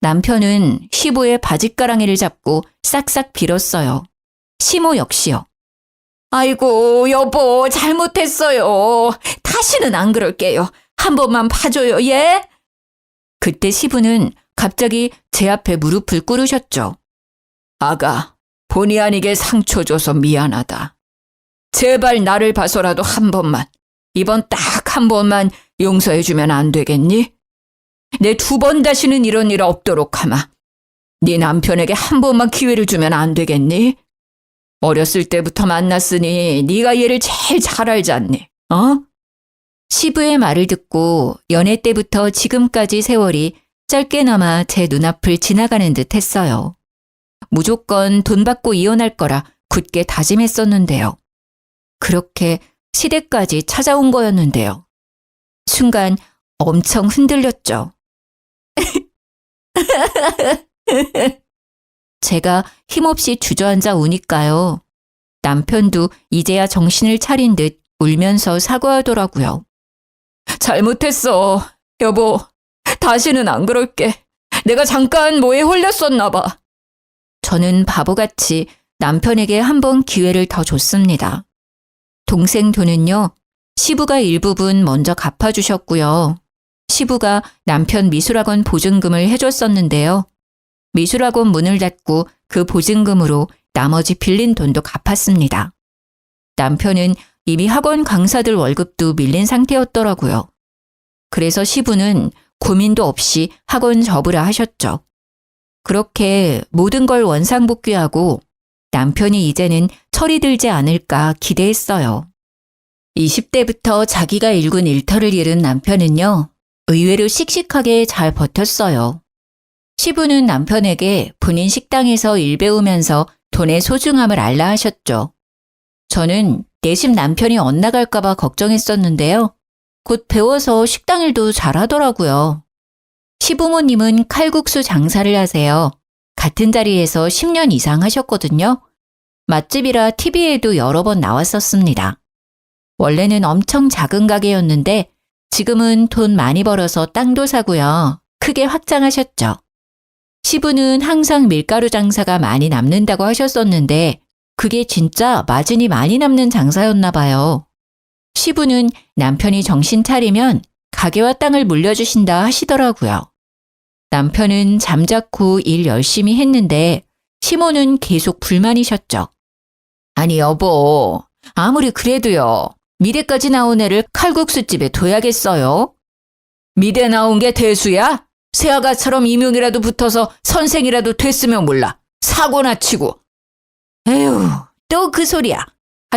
남편은 시부의 바짓가랑이를 잡고 싹싹 빌었어요. 시모 역시요. 아이고, 여보, 잘못했어요. 다시는 안 그럴게요. 한 번만 봐줘요, 예? 그때 시부는 갑자기 제 앞에 무릎을 꿇으셨죠. 아가, 본의 아니게 상처 줘서 미안하다. 제발 나를 봐서라도 한 번만, 이번 딱 한 번만 용서해주면 안 되겠니? 내 2번 다시는 이런 일 없도록 하마. 네 남편에게 한 번만 기회를 주면 안 되겠니? 어렸을 때부터 만났으니 네가 얘를 제일 잘 알지 않니? 어? 시부의 말을 듣고 연애 때부터 지금까지 세월이 짧게나마 제 눈앞을 지나가는 듯 했어요. 무조건 돈 받고 이혼할 거라 굳게 다짐했었는데요. 그렇게 시댁까지 찾아온 거였는데요. 순간 엄청 흔들렸죠. 제가 힘없이 주저앉아 우니까요. 남편도 이제야 정신을 차린 듯 울면서 사과하더라고요. 잘못했어. 여보, 다시는 안 그럴게. 내가 잠깐 뭐에 홀렸었나 봐. 저는 바보같이 남편에게 한 번 기회를 더 줬습니다. 동생 돈은요, 시부가 일부분 먼저 갚아주셨고요. 시부가 남편 미술학원 보증금을 해줬었는데요. 미술학원 문을 닫고 그 보증금으로 나머지 빌린 돈도 갚았습니다. 남편은 이미 학원 강사들 월급도 밀린 상태였더라고요. 그래서 시부는 고민도 없이 학원 접으라 하셨죠. 그렇게 모든 걸 원상복귀하고 남편이 이제는 철이 들지 않을까 기대했어요. 20대부터 자기가 일군 일터를 잃은 남편은요, 의외로 씩씩하게 잘 버텼어요. 시부는 남편에게 본인 식당에서 일 배우면서 돈의 소중함을 알라 하셨죠. 저는 내심 남편이 엇나갈까봐 걱정했었는데요. 곧 배워서 식당 일도 잘하더라고요. 시부모님은 칼국수 장사를 하세요. 같은 자리에서 10년 이상 하셨거든요. 맛집이라 TV에도 여러 번 나왔었습니다. 원래는 엄청 작은 가게였는데 지금은 돈 많이 벌어서 땅도 사고요. 크게 확장하셨죠. 시부는 항상 밀가루 장사가 많이 남는다고 하셨었는데 그게 진짜 마진이 많이 남는 장사였나 봐요. 시부는 남편이 정신 차리면 가게와 땅을 물려주신다 하시더라고요. 남편은 잠자코 일 열심히 했는데 시모는 계속 불만이셨죠. 아니 여보, 아무리 그래도요. 미대까지 나온 애를 칼국수집에 둬야겠어요? 미대 나온 게 대수야? 새아가처럼 임용이라도 붙어서 선생이라도 됐으면 몰라. 사고나 치고. 에휴, 또 그 소리야.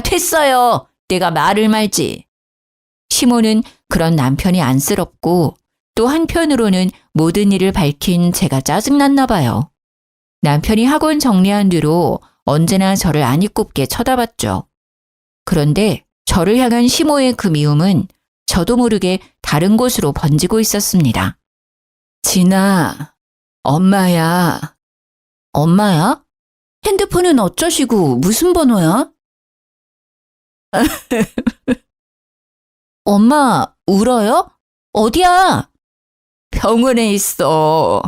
됐어요. 내가 말을 말지. 시모는 그런 남편이 안쓰럽고 또 한편으로는 모든 일을 밝힌 제가 짜증났나 봐요. 남편이 학원 정리한 뒤로 언제나 저를 아니꼽게 쳐다봤죠. 그런데 저를 향한 시모의 그 미움은 저도 모르게 다른 곳으로 번지고 있었습니다. 진아, 엄마야. 엄마야? 핸드폰은 어쩌시고 무슨 번호야? 엄마, 울어요? 어디야? 병원에 있어.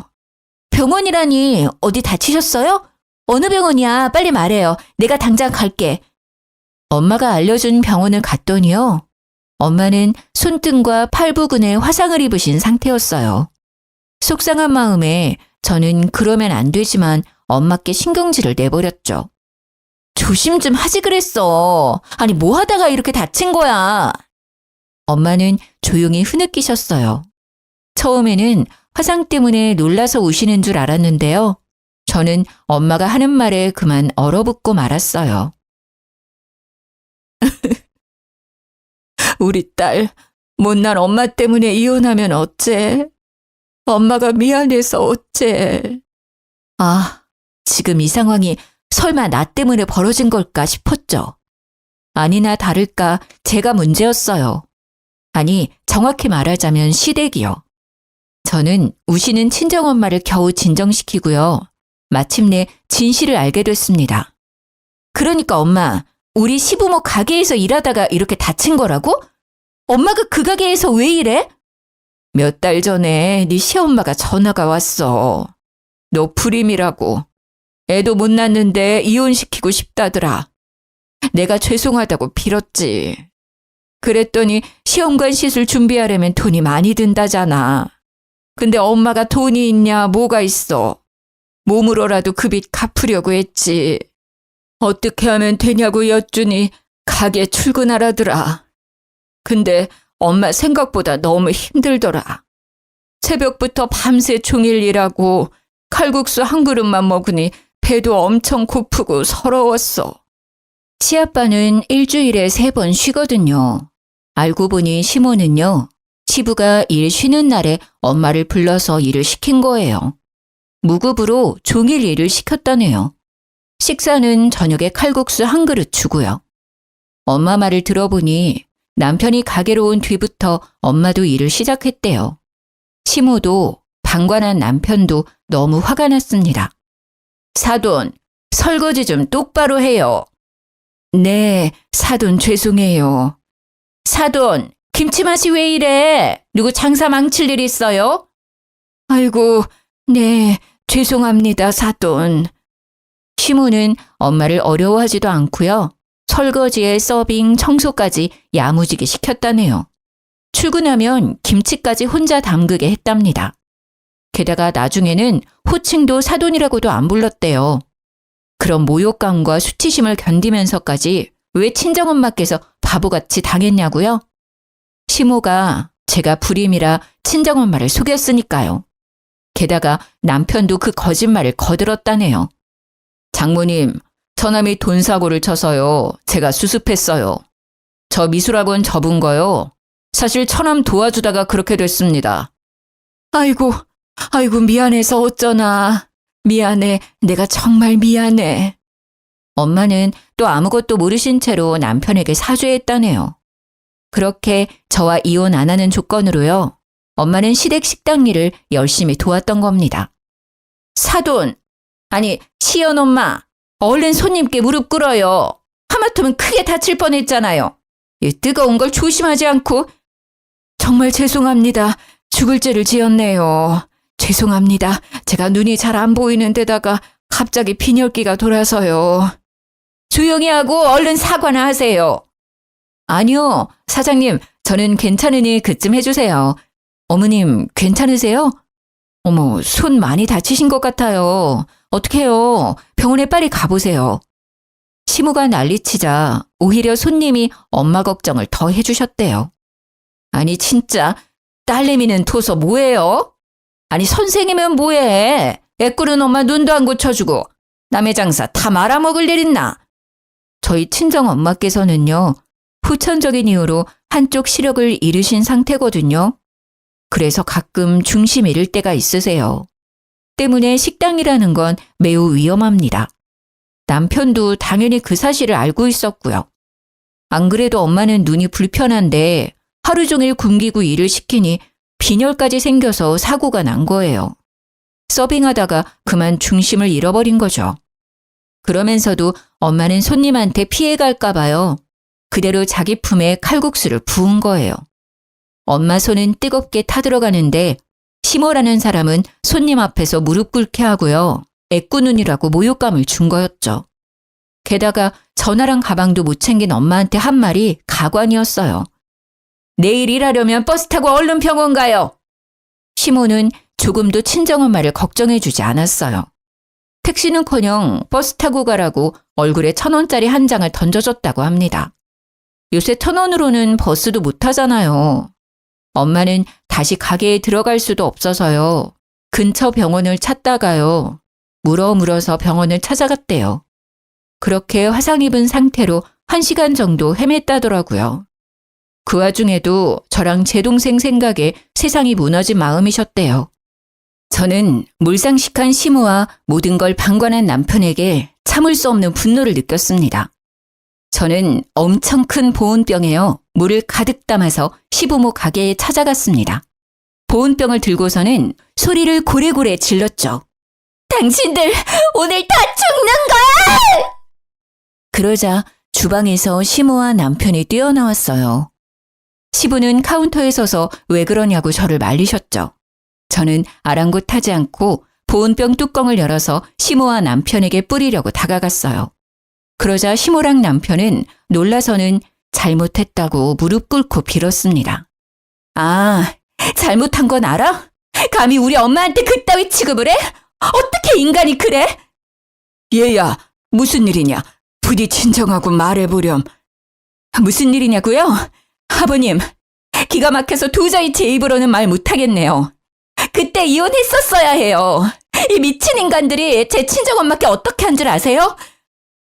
병원이라니 어디 다치셨어요? 어느 병원이야? 빨리 말해요. 내가 당장 갈게. 엄마가 알려준 병원을 갔더니요. 엄마는 손등과 팔 부근에 화상을 입으신 상태였어요. 속상한 마음에 저는 그러면 안 되지만 엄마께 신경질을 내버렸죠. 조심 좀 하지 그랬어. 아니 뭐 하다가 이렇게 다친 거야. 엄마는 조용히 흐느끼셨어요. 처음에는 화상 때문에 놀라서 우시는 줄 알았는데요. 저는 엄마가 하는 말에 그만 얼어붙고 말았어요. 우리 딸, 못난 엄마 때문에 이혼하면 어째? 엄마가 미안해서 어째? 아, 지금 이 상황이 설마 나 때문에 벌어진 걸까 싶었죠. 아니나 다를까 제가 문제였어요. 아니, 정확히 말하자면 시댁이요. 저는 우시는 친정엄마를 겨우 진정시키고요. 마침내 진실을 알게 됐습니다. 그러니까 엄마, 우리 시부모 가게에서 일하다가 이렇게 다친 거라고? 엄마가 그 가게에서 왜 일해? 몇 달 전에 네 시엄마가 전화가 왔어. 너 불임이라고. 애도 못 낳는데 이혼시키고 싶다더라. 내가 죄송하다고 빌었지. 그랬더니 시험관 시술 준비하려면 돈이 많이 든다잖아. 근데 엄마가 돈이 있냐 뭐가 있어. 몸으로라도 그 빚 갚으려고 했지. 어떻게 하면 되냐고 여쭈니 가게 출근하라더라. 근데 엄마 생각보다 너무 힘들더라. 새벽부터 밤새 종일 일하고 칼국수 한 그릇만 먹으니 배도 엄청 고프고 서러웠어. 시아빠는 일주일에 3번 쉬거든요. 알고 보니 시모는요. 시부가 일 쉬는 날에 엄마를 불러서 일을 시킨 거예요. 무급으로 종일 일을 시켰다네요. 식사는 저녁에 칼국수 한 그릇 주고요. 엄마 말을 들어보니 남편이 가게로 온 뒤부터 엄마도 일을 시작했대요. 시모도 방관한 남편도 너무 화가 났습니다. 사돈, 설거지 좀 똑바로 해요. 네, 사돈 죄송해요. 사돈, 김치 맛이 왜 이래? 누구 장사 망칠 일 있어요? 아이고, 네, 죄송합니다, 사돈. 시모는 엄마를 어려워하지도 않고요. 설거지에 서빙, 청소까지 야무지게 시켰다네요. 출근하면 김치까지 혼자 담그게 했답니다. 게다가 나중에는 호칭도 사돈이라고도 안 불렀대요. 그런 모욕감과 수치심을 견디면서까지 왜 친정엄마께서 바보같이 당했냐고요? 시모가 제가 불임이라 친정엄마를 속였으니까요. 게다가 남편도 그 거짓말을 거들었다네요. 장모님, 처남이 돈 사고를 쳐서요. 제가 수습했어요. 저 미술학원 접은 거요. 사실 처남 도와주다가 그렇게 됐습니다. 아이고 미안해서 어쩌나. 미안해. 내가 정말 미안해. 엄마는 또 아무것도 모르신 채로 남편에게 사죄했다네요. 그렇게 저와 이혼 안 하는 조건으로요. 엄마는 시댁 식당 일을 열심히 도왔던 겁니다. 사돈, 아니 시연엄마, 얼른 손님께 무릎 꿇어요. 하마터면 크게 다칠 뻔했잖아요. 이 뜨거운 걸 조심하지 않고. 정말 죄송합니다. 죽을 죄를 지었네요. 죄송합니다. 제가 눈이 잘 안 보이는 데다가 갑자기 빈혈기가 돌아서요. 조용히 하고 얼른 사과나 하세요. 아니요, 사장님, 저는 괜찮으니 그쯤 해주세요. 어머님, 괜찮으세요? 어머, 손 많이 다치신 것 같아요. 어떡해요? 병원에 빨리 가보세요. 시무가 난리치자 오히려 손님이 엄마 걱정을 더 해주셨대요. 아니 진짜 딸내미는 둬서 뭐해요? 아니 선생이면 뭐해? 애꾸는 엄마 눈도 안 고쳐주고 남의 장사 다 말아먹을 일 있나? 저희 친정엄마께서는요. 후천적인 이유로 한쪽 시력을 잃으신 상태거든요. 그래서 가끔 중심 잃을 때가 있으세요. 때문에 식당이라는 건 매우 위험합니다. 남편도 당연히 그 사실을 알고 있었고요. 안 그래도 엄마는 눈이 불편한데 하루 종일 굶기고 일을 시키니 빈혈까지 생겨서 사고가 난 거예요. 서빙하다가 그만 중심을 잃어버린 거죠. 그러면서도 엄마는 손님한테 피해갈까 봐요. 그대로 자기 품에 칼국수를 부은 거예요. 엄마 손은 뜨겁게 타들어가는데 시모라는 사람은 손님 앞에서 무릎 꿇게 하고요. 애꾸눈이라고 모욕감을 준 거였죠. 게다가 전화랑 가방도 못 챙긴 엄마한테 한 말이 가관이었어요. 내일 일하려면 버스 타고 얼른 병원 가요. 시모는 조금도 친정엄마를 걱정해주지 않았어요. 택시는커녕 버스 타고 가라고 얼굴에 1,000원짜리 한 장을 던져줬다고 합니다. 요새 1,000원으로는 버스도 못 타잖아요. 엄마는 다시 가게에 들어갈 수도 없어서요. 근처 병원을 찾다가요. 물어서 병원을 찾아갔대요. 그렇게 화상 입은 상태로 1시간 정도 헤맸다더라고요. 그 와중에도 저랑 제 동생 생각에 세상이 무너진 마음이셨대요. 저는 몰상식한 시무와 모든 걸 방관한 남편에게 참을 수 없는 분노를 느꼈습니다. 저는 엄청 큰 보온병에요. 물을 가득 담아서 시부모 가게에 찾아갔습니다. 보온병을 들고서는 소리를 고래고래 질렀죠. 당신들 오늘 다 죽는 거야! 그러자 주방에서 시모와 남편이 뛰어나왔어요. 시부는 카운터에 서서 왜 그러냐고 저를 말리셨죠. 저는 아랑곳하지 않고 보온병 뚜껑을 열어서 시모와 남편에게 뿌리려고 다가갔어요. 그러자 시모랑 남편은 놀라서는 잘못했다고 무릎 꿇고 빌었습니다. 아, 잘못한 건 알아? 감히 우리 엄마한테 그따위 취급을 해? 어떻게 인간이 그래? 얘야, 무슨 일이냐? 부디 진정하고 말해보렴. 무슨 일이냐고요? 아버님, 기가 막혀서 도저히 제 입으로는 말 못하겠네요. 그때 이혼했었어야 해요. 이 미친 인간들이 제 친정엄마께 어떻게 한 줄 아세요?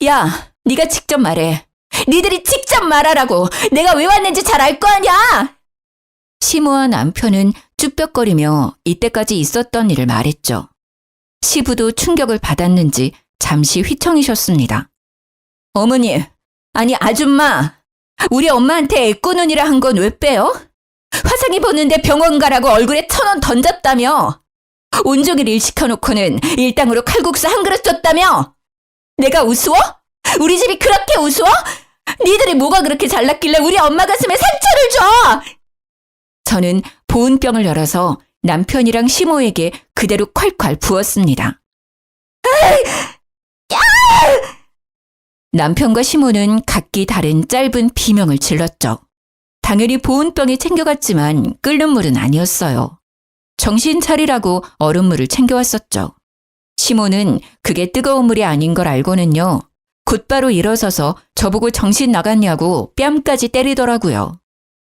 야, 네가 직접 말해. 니들이 직접 말하라고. 내가 왜 왔는지 잘 알 거 아냐? 시모와 남편은 쭈뼛거리며 이때까지 있었던 일을 말했죠. 시부도 충격을 받았는지 잠시 휘청이셨습니다. 어머니, 아니 아줌마, 우리 엄마한테 애꾸눈이라 한 건 왜 빼요? 화상 입었는데 병원 가라고 얼굴에 1,000원 던졌다며. 온종일 일 시켜놓고는 일당으로 칼국수 한 그릇 줬다며. 내가 우스워? 우리 집이 그렇게 우스워? 니들이 뭐가 그렇게 잘났길래 우리 엄마 가슴에 상처를 줘? 저는 보온병을 열어서 남편이랑 시모에게 그대로 콸콸 부었습니다. 남편과 시모는 각기 다른 짧은 비명을 질렀죠. 당연히 보온병에 챙겨갔지만 끓는 물은 아니었어요. 정신 차리라고 얼음물을 챙겨왔었죠. 시모는 그게 뜨거운 물이 아닌 걸 알고는요. 곧바로 일어서서 저보고 정신 나갔냐고 뺨까지 때리더라고요.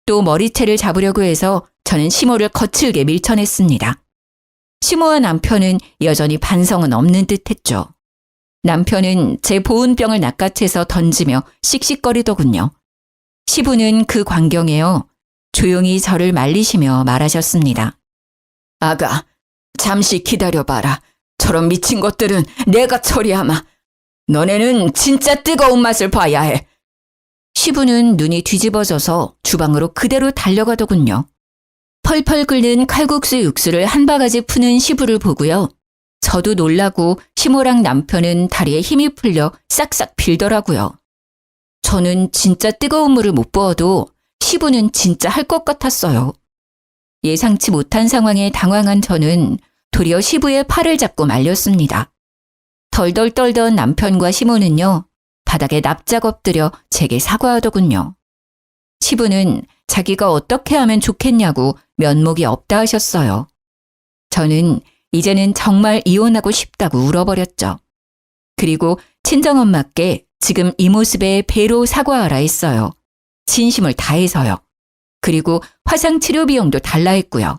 또 머리채를 잡으려고 해서 저는 시모를 거칠게 밀쳐냈습니다. 시모와 남편은 여전히 반성은 없는 듯했죠. 남편은 제 보온병을 낚아채서 던지며 씩씩거리더군요. 시부는 그 광경에요. 조용히 저를 말리시며 말하셨습니다. 아가, 잠시 기다려봐라. 저런 미친 것들은 내가 처리하마. 너네는 진짜 뜨거운 맛을 봐야 해. 시부는 눈이 뒤집어져서 주방으로 그대로 달려가더군요. 펄펄 끓는 칼국수 육수를 한 바가지 푸는 시부를 보고요. 저도 놀라고 시모랑 남편은 다리에 힘이 풀려 싹싹 빌더라고요. 저는 진짜 뜨거운 물을 못 부어도 시부는 진짜 할 것 같았어요. 예상치 못한 상황에 당황한 저는 도리어 시부의 팔을 잡고 말렸습니다. 덜덜 떨던 남편과 시모는요, 바닥에 납작 엎드려 제게 사과하더군요. 시부는 자기가 어떻게 하면 좋겠냐고 면목이 없다 하셨어요. 저는 이제는 정말 이혼하고 싶다고 울어버렸죠. 그리고 친정엄마께 지금 이 모습에 배로 사과하라 했어요. 진심을 다해서요. 그리고 화상 치료 비용도 달라 했고요.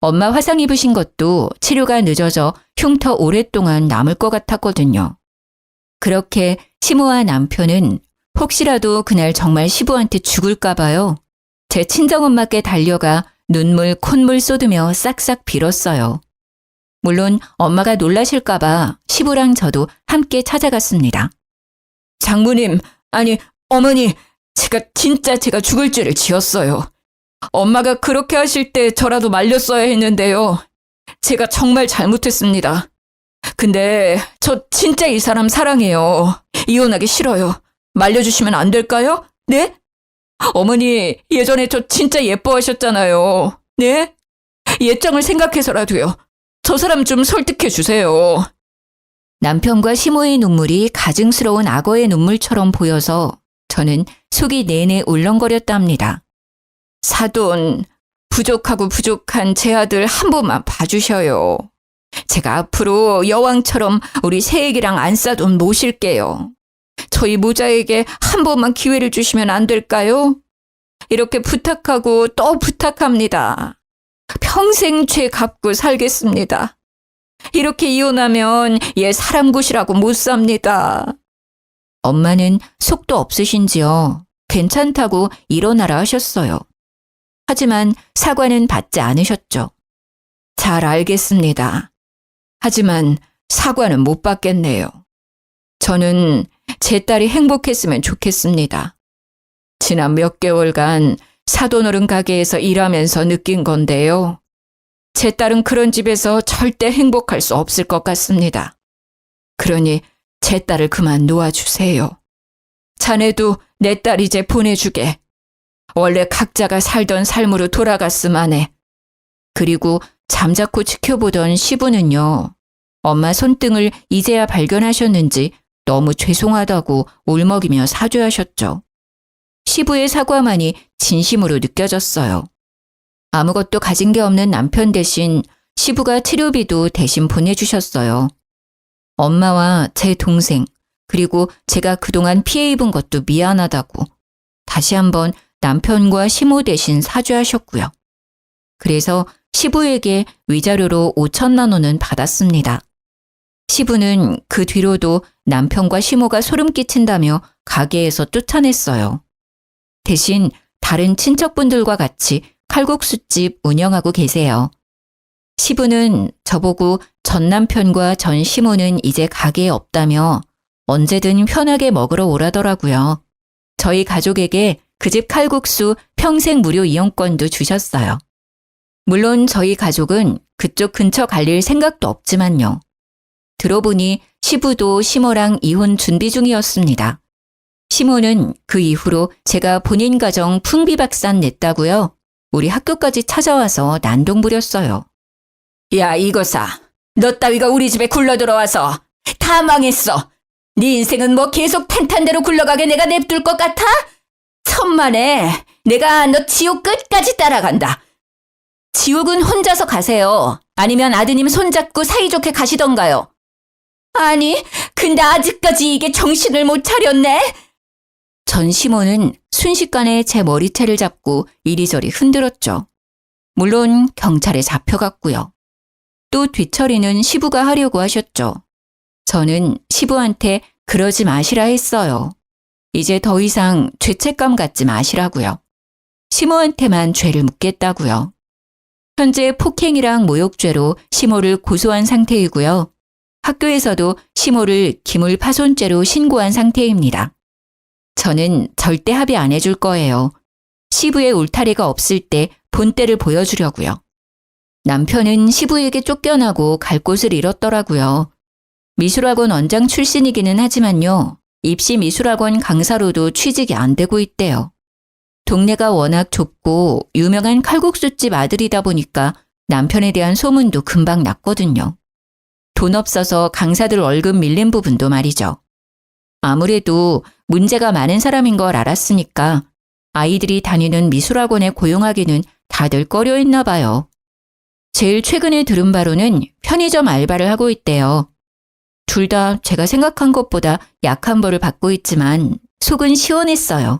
엄마 화상 입으신 것도 치료가 늦어져 흉터 오랫동안 남을 것 같았거든요. 그렇게 시모와 남편은 혹시라도 그날 정말 시부한테 죽을까 봐요. 제 친정엄마께 달려가 눈물 콧물 쏟으며 싹싹 빌었어요. 물론 엄마가 놀라실까 봐 시부랑 저도 함께 찾아갔습니다. 장모님, 아니 어머니, 제가 죽을 죄를 지었어요. 엄마가 그렇게 하실 때 저라도 말렸어야 했는데요. 제가 정말 잘못했습니다. 근데 저 진짜 이 사람 사랑해요. 이혼하기 싫어요. 말려주시면 안 될까요? 네? 어머니, 예전에 저 진짜 예뻐하셨잖아요. 네? 예정을 생각해서라도요. 저 사람 좀 설득해 주세요. 남편과 시모의 눈물이 가증스러운 악어의 눈물처럼 보여서 저는 속이 내내 울렁거렸답니다. 사돈, 부족한 제 아들 한 번만 봐주셔요. 제가 앞으로 여왕처럼 우리 새애기랑 안싸돈 모실게요. 저희 모자에게 한 번만 기회를 주시면 안 될까요? 이렇게 부탁하고 또 부탁합니다. 평생 죄 갚고 살겠습니다. 이렇게 이혼하면 얘 사람 굿이라고 못 삽니다. 엄마는 속도 없으신지요. 괜찮다고 일어나라 하셨어요. 하지만 사과는 받지 않으셨죠. 잘 알겠습니다. 하지만 사과는 못 받겠네요. 저는 제 딸이 행복했으면 좋겠습니다. 지난 몇 개월간 사돈어른 가게에서 일하면서 느낀 건데요. 제 딸은 그런 집에서 절대 행복할 수 없을 것 같습니다. 그러니 제 딸을 그만 놓아주세요. 자네도 내 딸 이제 보내주게. 원래 각자가 살던 삶으로 돌아갔음 해. 그리고 잠자코 지켜보던 시부는요. 엄마 손등을 이제야 발견하셨는지 너무 죄송하다고 울먹이며 사죄하셨죠. 시부의 사과만이 진심으로 느껴졌어요. 아무것도 가진 게 없는 남편 대신 시부가 치료비도 대신 보내주셨어요. 엄마와 제 동생, 그리고 제가 그동안 피해 입은 것도 미안하다고 다시 한번 남편과 시모 대신 사죄하셨고요. 그래서 시부에게 위자료로 5천만 원은 받았습니다. 시부는 그 뒤로도 남편과 시모가 소름 끼친다며 가게에서 쫓아냈어요. 대신 다른 친척분들과 같이 칼국수집 운영하고 계세요. 시부는 저보고 전 남편과 전 시모는 이제 가게에 없다며 언제든 편하게 먹으러 오라더라고요. 저희 가족에게 그 집 칼국수 평생 무료 이용권도 주셨어요. 물론 저희 가족은 그쪽 근처 갈 일 생각도 없지만요. 들어보니 시부도 시모랑 이혼 준비 중이었습니다. 시모는 그 이후로 제가 본인 가정 풍비박산 냈다고요. 우리 학교까지 찾아와서 난동 부렸어요. 야, 이거사. 너 따위가 우리 집에 굴러들어와서 다 망했어. 네 인생은 뭐 계속 탄탄대로 굴러가게 내가 냅둘 것 같아? 천만에 내가 너 지옥 끝까지 따라간다. 지옥은 혼자서 가세요. 아니면 아드님 손잡고 사이좋게 가시던가요. 아니, 근데 아직까지 이게 정신을 못 차렸네. 전 시모는 순식간에 제 머리채를 잡고 이리저리 흔들었죠. 물론 경찰에 잡혀갔고요. 또 뒤처리는 시부가 하려고 하셨죠. 저는 시부한테 그러지 마시라 했어요. 이제 더 이상 죄책감 갖지 마시라고요. 시모한테만 죄를 묻겠다고요. 현재 폭행이랑 모욕죄로 시모를 고소한 상태이고요. 학교에서도 시모를 기물파손죄로 신고한 상태입니다. 저는 절대 합의 안 해줄 거예요. 시부의 울타리가 없을 때 본때를 보여주려고요. 남편은 시부에게 쫓겨나고 갈 곳을 잃었더라고요. 미술학원 원장 출신이기는 하지만요. 입시 미술학원 강사로도 취직이 안 되고 있대요. 동네가 워낙 좁고 유명한 칼국수집 아들이다 보니까 남편에 대한 소문도 금방 났거든요. 돈 없어서 강사들 월급 밀린 부분도 말이죠. 아무래도 문제가 많은 사람인 걸 알았으니까 아이들이 다니는 미술학원에 고용하기는 다들 꺼려 했나 봐요. 제일 최근에 들은 바로는 편의점 알바를 하고 있대요. 둘 다 제가 생각한 것보다 약한 벌을 받고 있지만 속은 시원했어요.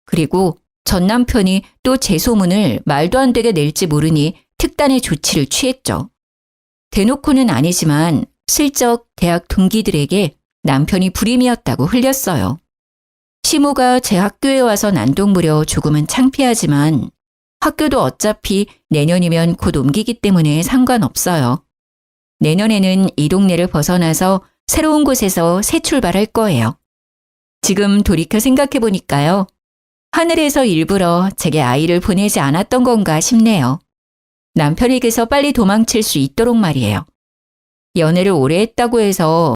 그리고 전 남편이 또 제 소문을 말도 안 되게 낼지 모르니 특단의 조치를 취했죠. 대놓고는 아니지만 슬쩍 대학 동기들에게 남편이 불임이었다고 흘렸어요. 시모가 제 학교에 와서 난동부려 조금은 창피하지만 학교도 어차피 내년이면 곧 옮기기 때문에 상관없어요. 내년에는 이 동네를 벗어나서 새로운 곳에서 새 출발할 거예요. 지금 돌이켜 생각해보니까요. 하늘에서 일부러 제게 아이를 보내지 않았던 건가 싶네요. 남편에게서 빨리 도망칠 수 있도록 말이에요. 연애를 오래 했다고 해서